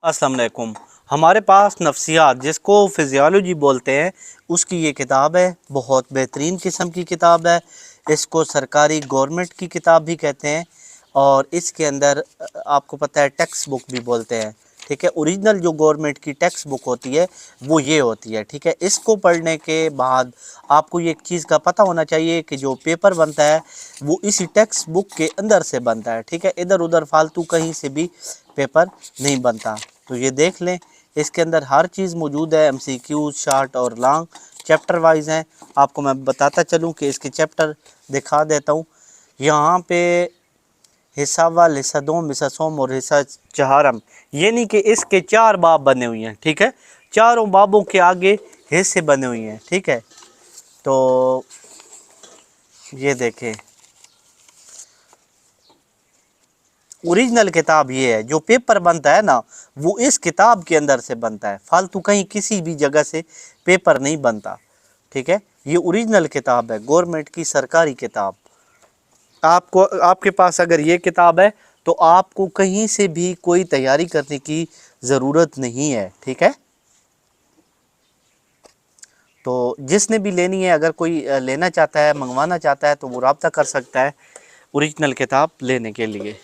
अस्सलाम वालेकुम। हमारे पास नफ्सियात जिसको फिजियोलॉजी बोलते हैं उसकी ये किताब है। बहुत बेहतरीन किस्म की किताब है। इसको सरकारी गवर्नमेंट की किताब भी कहते हैं और इसके अंदर आपको पता है टेक्स्ट बुक भी बोलते हैं। ठीक है, ओरिजिनल जो गवर्नमेंट की टेक्स्ट बुक होती है वो ये होती है। ठीक है, इसको पढ़ने के बाद आपको ये एक चीज़ का पता होना चाहिए कि जो पेपर बनता है वो इसी टेक्स्ट बुक के अंदर से बनता है। ठीक है, इधर उधर फालतू कहीं से भी पेपर नहीं बनता। तो ये देख लें, इसके अंदर हर चीज़ मौजूद है। एमसीक्यू शॉर्ट और लॉन्ग चैप्टर वाइज हैं। आपको मैं बताता चलूँ कि इसके चैप्टर दिखा देता हूँ। यहाँ पे हिस्सा वाल, हिस्सा दोम, हिस्सा सोम और हिस्सा चहारम, यानी कि इसके 4 बाब बने हुए हैं। ठीक है, चारों बाबों के आगे हिस्से बने हुए हैं। ठीक है, तो ये देखें, ओरिजिनल किताब ये है। जो पेपर बनता है ना वो इस किताब के अंदर से बनता है, फालतू कहीं किसी भी जगह से पेपर नहीं बनता। ठीक है, ये ओरिजिनल किताब है, गवर्नमेंट की सरकारी किताब। आपको, आपके पास अगर ये किताब है तो आपको कहीं से भी कोई तैयारी करने की ज़रूरत नहीं है। ठीक है, तो जिसने भी लेनी है, अगर कोई लेना चाहता है, मंगवाना चाहता है तो वो रब्ता कर सकता है ओरिजिनल किताब लेने के लिए।